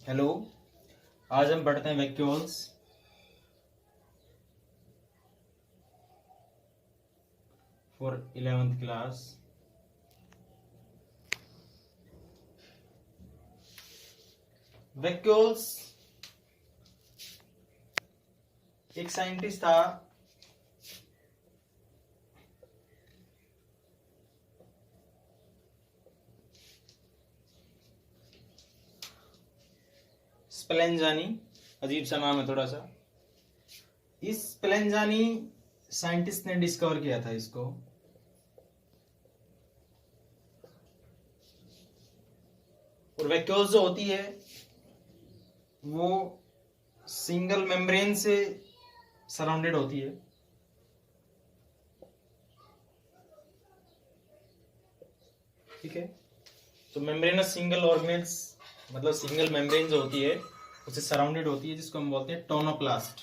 Hello. आज हम पढ़ते हैं vacuoles. For 11th class. Vacuoles एक साइंटिस्ट था स्पेलेंजानी। अजीब सा नाम है थोड़ा सा। इस स्पेलेंजानी साइंटिस्ट ने डिस्कवर किया था इसको। और वैक्यूल्स जो होती है वो सिंगल मेम्ब्रेन से सराउंडेड होती है। ठीक है, तो मेम्ब्रेनस सिंगल ऑर्गेनेल्स मतलब सिंगल मेम्ब्रेन जो होती है उससे सराउंडेड होती है, जिसको हम बोलते हैं टोनोप्लास्ट।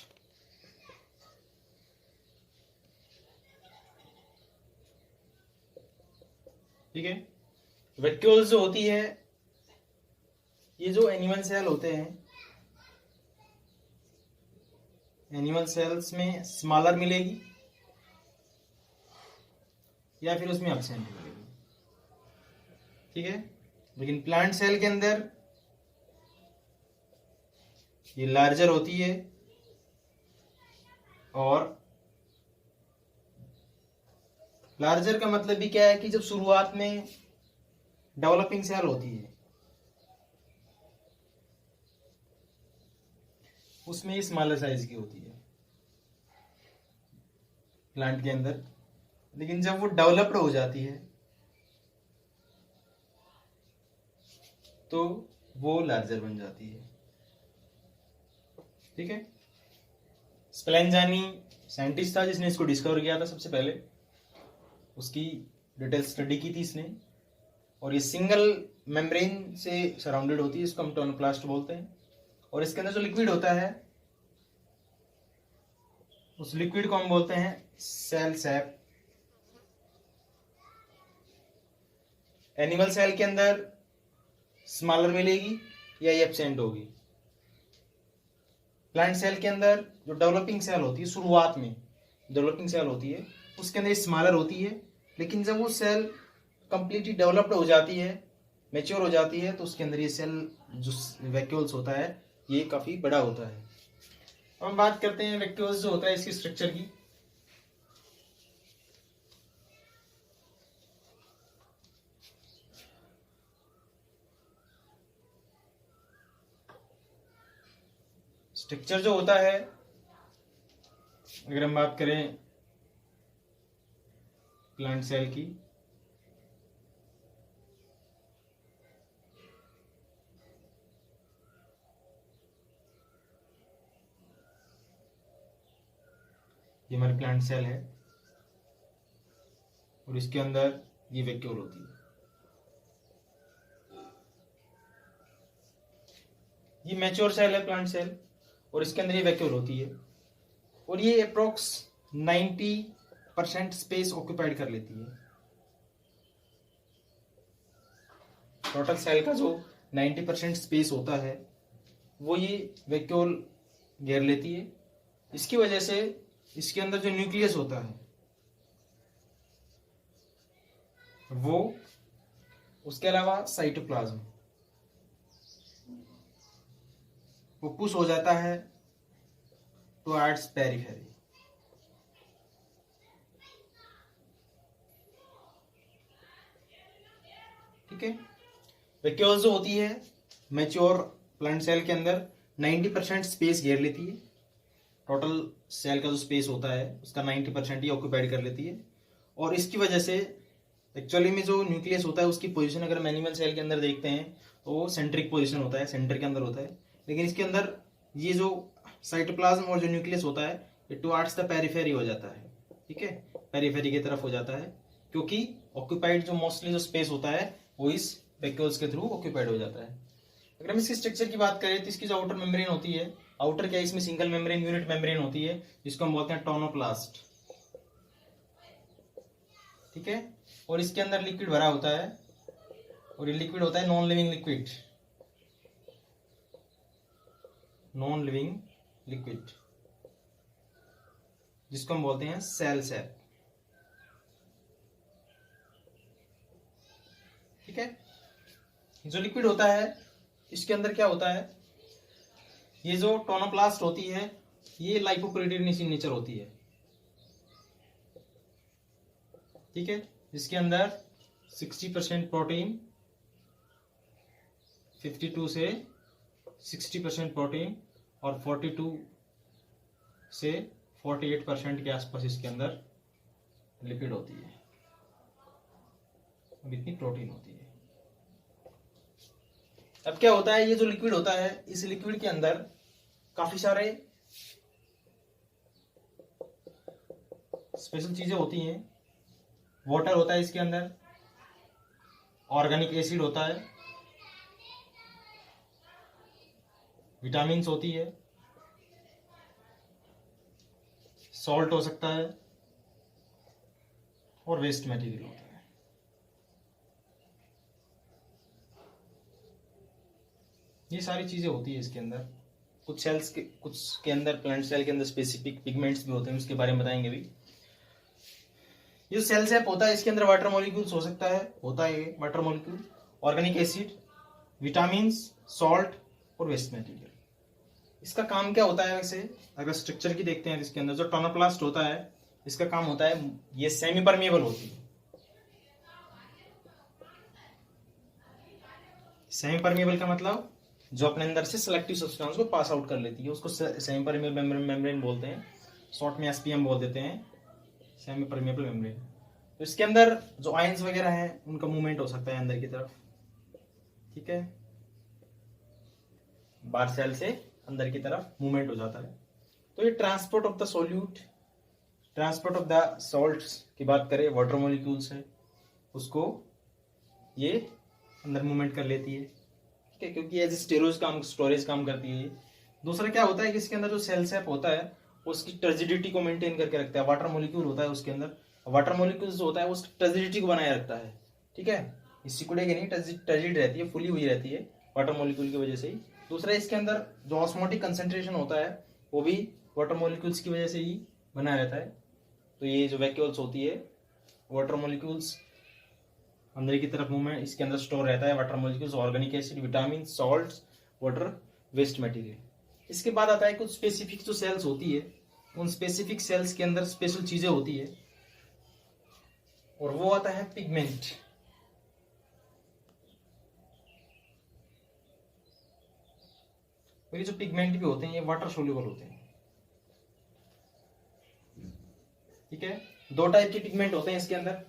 ठीक है, वैक्यूल्स जो होती है ये जो एनिमल सेल होते हैं, एनिमल सेल्स में स्मॉलर मिलेगी या फिर उसमें एब्सेंट मिलेगी। ठीक है, लेकिन प्लांट सेल के अंदर ये लार्जर होती है और लार्जर का मतलब भी क्या है कि जब शुरुआत में डेवलपिंग सेल होती है उसमें स्मॉलर साइज की होती है प्लांट के अंदर, लेकिन जब वो डेवलप्ड हो जाती है तो वो लार्जर बन जाती है। ठीक है, स्पेलेंजानी साइंटिस्ट था जिसने इसको डिस्कवर किया था सबसे पहले। उसकी डिटेल स्टडी की थी इसने। और ये सिंगल मेम्ब्रेन से सराउंडेड होती है, इसको हम टोनोप्लास्ट बोलते हैं। और इसके अंदर जो लिक्विड होता है उस लिक्विड को हम बोलते हैं सेल सैप। एनिमल सेल के अंदर स्मॉलर मिलेगी या ये एब्सेंट होगी। प्लांट सेल के अंदर जो डेवलपिंग सेल होती है, शुरुआत में डेवलपिंग सेल होती है उसके अंदर स्मॉलर होती है, लेकिन जब वो सेल कंप्लीटली डेवलप्ड हो जाती है, मैच्योर हो जाती है, तो उसके अंदर ये सेल जो वैक्यूल्स होता है ये काफी बड़ा होता है। अब हम बात करते हैं वैक्यूल्स जो होता है इसकी स्ट्रक्चर की। स्ट्रक्चर जो होता है, अगर हम बात करें प्लांट सेल की, ये हमारी प्लांट सेल है और इसके अंदर ये वैक्यूल होती है। ये मैच्योर सेल है प्लांट सेल और इसके अंदर ये वैक्यूल होती है। और ये अप्रोक्स 90% स्पेस ऑक्यूपाइड कर लेती है। टोटल सेल का जो 90% स्पेस होता है वो ये वैक्यूल घेर लेती है। इसकी वजह से इसके अंदर जो न्यूक्लियस होता है वो, उसके अलावा साइटोप्लाज्म, वो पुश हो जाता है टुवर्ड्स पेरिफेरी। ठीक है, वैक्यूल्स जो होती है मैच्योर प्लांट सेल के अंदर 90% स्पेस घेर लेती है। टोटल सेल का जो स्पेस होता है उसका 90% ही ऑक्यूपाइड कर लेती है। और इसकी वजह से एक्चुअली में जो न्यूक्लियस होता है उसकी पोजीशन अगर हम एनिमल सेल के अंदर देखते हैं तो वो सेंट्रिक पोजीशन होता है, सेंटर के अंदर होता है। लेकिन इसके अंदर ये जो साइटोप्लाज्म और जो न्यूक्लियस होता है ये टुवर्ड्स द पेरिफेरी हो जाता है। ठीक है, पेरिफेरी की तरफ हो जाता है, क्योंकि ऑक्यूपाइड जो मोस्टली जो स्पेस होता है वो इस वैक्यूल्स के थ्रू ऑक्यूपाइड हो जाता है। अगर हम इसकी स्ट्रक्चर की बात करें तो इसकी जो आउटर मेम्ब्रेन होती है, आउटर क्या है, इसमें सिंगल मेम्ब्रेन यूनिट मेम्ब्रेन होती है जिसको हम बोलते हैं टोनोप्लास्ट। ठीक है, और इसके अंदर लिक्विड भरा होता है और ये लिक्विड होता है non living liquid. Non living liquid, जिसको हम बोलते हैं सेल सैप। ठीक है, जो लिक्विड होता है इसके अंदर क्या होता है, ये जो टोनोप्लास्ट होती है ये लाइपोप्रोटीन इन नेचर होती है। ठीक है, इसके अंदर 60% प्रोटीन, 52 से 60% प्रोटीन और 42 से 48% के आसपास इसके अंदर लिपिड होती है। अब इतनी प्रोटीन होती है। अब क्या होता है, ये जो लिक्विड होता है इस लिक्विड के अंदर काफी सारे स्पेशल चीजें होती हैं। वाटर होता है इसके अंदर, ऑर्गेनिक एसिड होता है, विटामिन्स होती है, सॉल्ट हो सकता है और वेस्ट मटेरियल होता है। ये सारी चीजें होती है इसके अंदर। कुछ सेल्स के, कुछ के अंदर, प्लांट सेल के अंदर स्पेसिफिक पिगमेंट्स भी होते हैं, उसके बारे में बताएंगे भी। ये सेल सैप होता है इसके अंदर वाटर मॉलिक्यूल्स हो सकता है, होता है ये water molecule, organic acid, vitamins, salt और वेस्ट मटेरियल। इसका काम क्या होता है वैसे, अगर स्ट्रक्चर की देखते हैं इसके अंदर जो टोनोप्लास्ट होता है इसका काम होता है, ये सेमी परमेबल होती है। सेमी परमेबल का मतलब जो अपने अंदर से सिलेक्टिव सब्सटेंस को पास आउट कर लेती है, उसको सेमी परमेबल मेम्ब्रेन बोलते हैं, शॉर्ट में एसपीएम बोल देते हैं, सेमी परमेबल मेम्ब्रेन। तो इसके अंदर जो आयंस वगैरह हैं उनका मूवमेंट हो सकता है अंदर की तरफ। ठीक है, बाहर सेल से अंदर की तरफ मूवमेंट हो जाता है। तो ये transport of the solute, transport of the salts की बात करें, वाटर मॉलिक्यूल्स है उसको ये अंदर मूवमेंट कर लेती है। ठीक है, क्योंकि एज स्टोरेज काम करती है ये। दूसरा क्या होता है कि इसके अंदर जो सेल सैप होता है उसकी टर्जिडिटी को मेंटेन करके रखता है। वाटर मॉलिक्यूल होता है उसके अंदर, वाटर मॉलिक्यूल जो होता है उसकी टर्जिडिटी को बनाए रखता है। ठीक है, इस सिकुड़ेगी नहीं, टर्जिड रहती है, फुली हुई रहती है वाटर मॉलिक्यूल की वजह से ही। दूसरा इसके अंदर जो ऑस्मोटिक कंसेंट्रेशन होता है वो भी वाटर मॉलिक्यूल्स की वजह से ही बना रहता है। तो ये जो वैक्यूल्स होती है, वाटर मॉलिक्यूल्स अंदर की तरफ मूवमेंट, इसके अंदर स्टोर रहता है water molecules, organic acid, vitamin, salt, water, waste material. इसके बाद आता है कुछ स्पेसिफिक जो सेल्स होती है, उन स्पेसिफिक सेल्स के अंदर स्पेशल चीजें होती है और वो आता है पिगमेंट। और ये जो पिगमेंट भी होते हैं ये वाटर सोल्यूबल होते हैं। ठीक है, दो टाइप के पिगमेंट होते हैं इसके अंदर,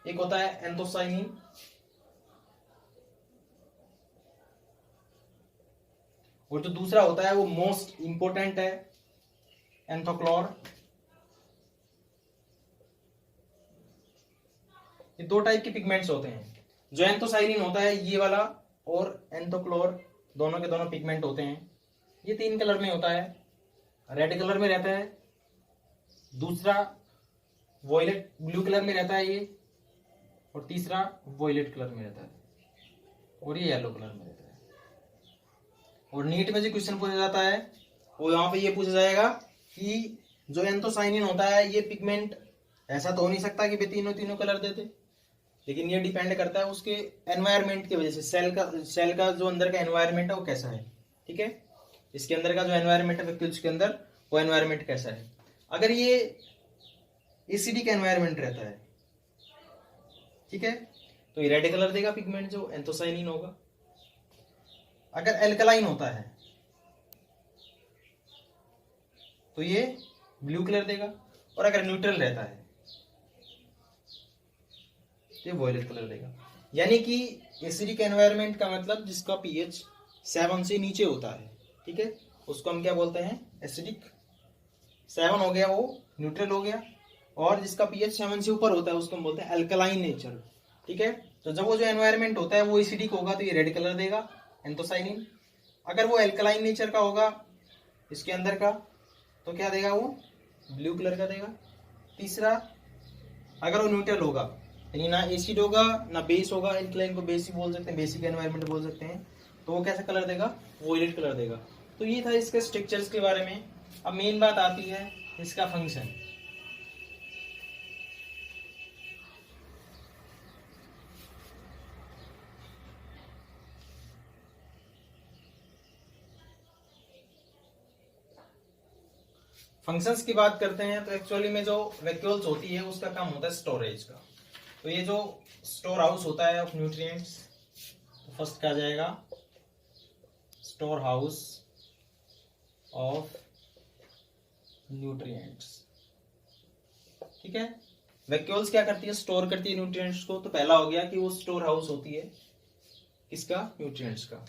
एक होता है एंथोसाइनिन और जो दूसरा होता है वो मोस्ट इंपोर्टेंट है एंथोक्लोर। ये दो टाइप के पिगमेंट्स होते हैं। जो एंथोसाइनिन होता है ये वाला और एंथोक्लोर दोनों के दोनों पिगमेंट होते हैं। ये 3 कलर में होता है, रेड कलर में रहता है, दूसरा वॉयलेट ब्लू कलर में रहता है ये, और तीसरा वॉयलेट कलर में रहता है, और ये येलो कलर में रहता है। और नीट में जो क्वेश्चन पूछा जाता है वो यहाँ पे ये पूछा जाएगा कि जो एंथोसाइनिन होता है ये पिगमेंट, ऐसा तो हो नहीं सकता कि वे तीनों कलर देते, लेकिन ये डिपेंड करता है उसके एनवायरनमेंट की वजह से। सेल का जो अंदर का एनवायरनमेंट है वो कैसा है। ठीक है, इसके अंदर का जो एनवायरनमेंट है वैक्यूल्स के अंदर, वो एनवायरनमेंट कैसा है। अगर ये एसिडिक एनवायरनमेंट रहता है, ठीक है, तो ये रेड कलर देगा पिगमेंट जो एंथोसाइनिन होगा। अगर एल्कलाइन होता है तो ये ब्लू कलर देगा, और अगर न्यूट्रल रहता है तो ये वॉयलेट कलर देगा। यानी कि एसिडिक एनवायरनमेंट का मतलब जिसका पीएच 7 से नीचे होता है, ठीक है, उसको हम क्या बोलते हैं, एसिडिक। 7 हो गया वो न्यूट्रल हो गया, और जिसका पीएच 7 से ऊपर होता है उसको हम बोलते हैं अल्कलाइन नेचर। ठीक है, तो जब वो जो एनवायरनमेंट होता है वो एसिडिक होगा तो ये रेड कलर देगा एंथोसाइनिन। अगर वो अल्कलाइन नेचर का होगा इसके अंदर का तो क्या देगा, वो ब्लू कलर का देगा। तीसरा, अगर वो न्यूट्रल होगा यानी ना एसिड होगा ना बेस होगा, अल्कलाइन को बेस ही बोल सकते हैं, बेसिक एनवायरनमेंट बोल सकते हैं, तो वो कैसा कलर देगा, वॉयलेट कलर देगा। तो ये था इसके स्ट्रक्चर्स के बारे में। अब मेन बात आती है इसका फंक्शन। फंक्शंस की बात करते हैं तो एक्चुअली में जो वैक्यूल्स होती है उसका काम होता है स्टोरेज का। तो ये जो स्टोर हाउस होता है ऑफ न्यूट्रिएंट्स, तो फर्स्ट क्या आ जाएगा, स्टोर हाउस ऑफ न्यूट्रिएंट्स। ठीक है, वैक्यूल्स क्या करती है, स्टोर करती है न्यूट्रिएंट्स को। तो पहला हो गया कि वो स्टोर हाउस होती है किसका, न्यूट्रिएंट्स का।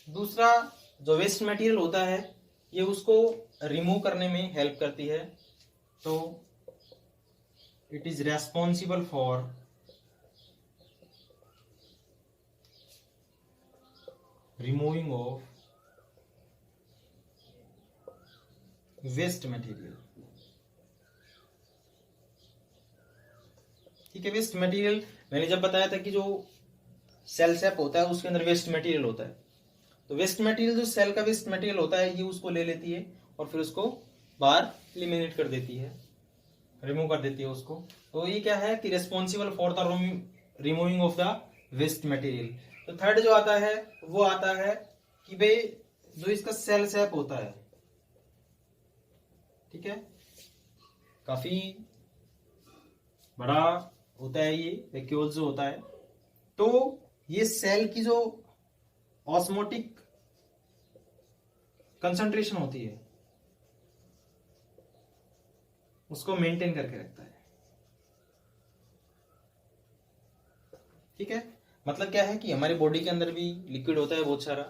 दूसरा, जो वेस्ट मटेरियल होता है ये उसको रिमूव करने में हेल्प करती है। तो it is responsible for removing of waste material. ठीक है, वेस्ट मटेरियल मैंने जब बताया था कि जो सेल सेप होता है उसके अंदर वेस्ट मटेरियल होता है। तो वेस्ट मटेरियल, जो सेल का वेस्ट मटेरियल होता है, ये उसको ले लेती है और फिर उसको बाहर एलिमिनेट कर देती है, रिमूव कर देती है उसको। तो ये क्या है कि responsible for the removing of the waste material. तो थर्ड जो आता है वो आता है कि भाई जो इसका सेल सेप होता है, ठीक है, काफी बड़ा होता है ये वैक्यूल जो होता है। तो ये सेल की जो ऑस्मोटिक कंसंट्रेशन होती है उसको मेंटेन करके रखता है। ठीक है, मतलब क्या है कि हमारी बॉडी के अंदर भी लिक्विड होता है बहुत सारा,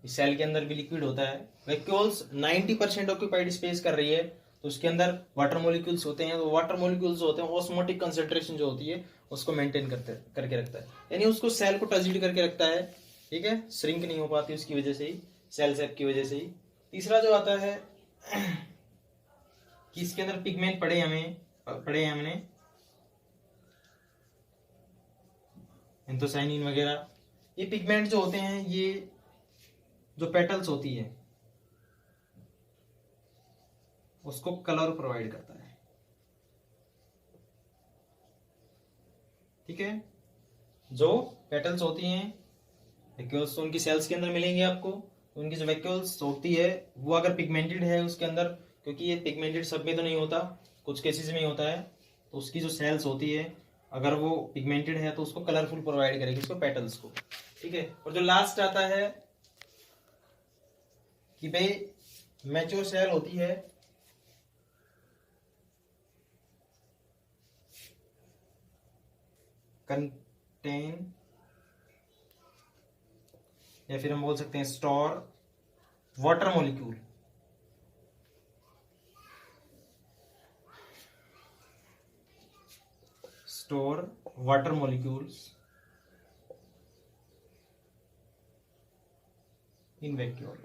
इस सेल के अंदर भी लिक्विड होता है। वैक्यूल्स 90% ऑक्यूपाइड स्पेस कर रही है, तो उसके अंदर वाटर मॉलिक्यूल्स होते हैं। तो वाटर मॉलिक्यूल्स होते हैं, ऑस्मोटिक कंसंट्रेशन जो होती है उसको मेंटेन करके रखता है, यानी उसको सेल को टर्जिड करके रखता है। ठीक है, श्रिंक नहीं हो पाती उसकी वजह से ही, सेल सेप की वजह से ही। तीसरा जो आता है कि इसके अंदर पिगमेंट पड़े हैं हमने एंथोसाइनिन वगैरह। ये पिगमेंट जो होते हैं, ये जो पेटल्स होती है उसको कलर प्रोवाइड करता है। ठीक है, जो पेटल्स होती हैं वैक्यूल्स, तो उनकी सेल्स के अंदर मिलेंगे आपको। उनकी जो वैक्यूल्स होती है वो अगर पिगमेंटेड है उसके अंदर, क्योंकि ये पिगमेंटेड सब में तो नहीं होता, कुछ केसेस में ही होता है, तो उसकी जो सेल्स होती है अगर वो पिगमेंटेड है तो उसको कलरफुल प्रोवाइड करेगी, उसको पेटल्स को। ठीक है, और जो लास्ट आता है कि भाई मैच्योर सेल होती है कंटेन, या फिर हम बोल सकते हैं store water molecule. Store water molecules in vacuole.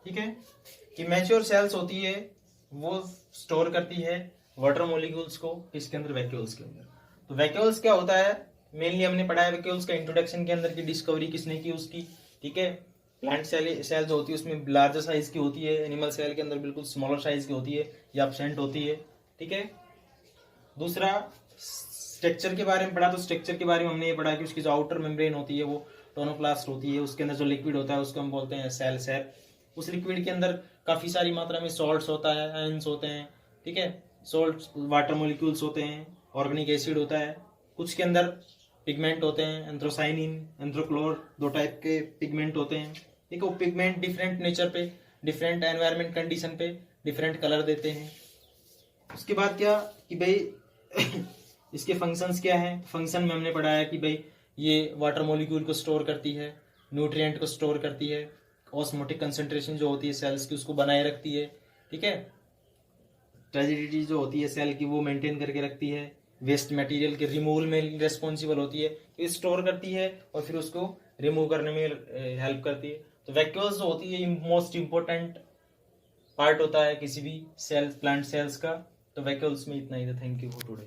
ठीक है, कि मैच्योर सेल्स होती है वो स्टोर करती है वाटर मॉलिक्यूल्स को इसके अंदर, वैक्यूल्स के अंदर। तो वैक्यूल्स क्या होता है, मेनली हमने पढ़ा है वैक्यूल्स का इंट्रोडक्शन के अंदर की डिस्कवरी किसने की उसकी। ठीक है, प्लांट सेल जो होती है उसमें लार्जर साइज की होती है, एनिमल सेल के अंदर बिल्कुल स्मॉलर साइज की होती है या एब्सेंट होती है। ठीक है, दूसरा स्ट्रक्चर के बारे में पढ़ा, तो स्ट्रक्चर के बारे में हमने ये पढ़ा कि उसकी जो आउटर मेम्ब्रेन होती है वो टोनोप्लास्ट होती है, उसके अंदर जो लिक्विड होता है उसको हम बोलते हैं सेल सेप। उस लिक्विड के अंदर काफी सारी मात्रा में सॉल्ट्स होता है, आयंस होते हैं। ठीक है, सॉल्ट वाटर मॉलिक्यूल्स होते हैं, ऑर्गेनिक एसिड होता है, कुछ के अंदर पिगमेंट होते हैं, एंथ्रोसाइनिन, एंथ्रोक्लोर, 2 टाइप के पिगमेंट होते हैं। ठीक है, वो पिगमेंट डिफरेंट नेचर पे, डिफरेंट एनवायरमेंट कंडीशन पे डिफरेंट कलर देते हैं। उसके बाद क्या कि भाई इसके फंक्शंस क्या हैं। फंक्शन में हमने पढ़ा है कि भाई ये वाटर मॉलिक्यूल को स्टोर करती है, न्यूट्रिएंट को स्टोर करती है, ऑस्मोटिक कंसंट्रेशन जो होती है सेल्स की उसको बनाए रखती है। ठीक है, टर्जिडिटी जो होती है सेल की वो मेंटेन करके रखती है, वेस्ट मटेरियल के रिमूवल में रिस्पॉन्सिबल होती है, तो स्टोर करती है और फिर उसको रिमूव करने में हेल्प करती है। तो वैक्यूल्स जो होती है मोस्ट इंपॉर्टेंट पार्ट होता है किसी भी सेल, प्लांट सेल्स का। तो वैक्यूल्स में इतना ही था। Thank you for today.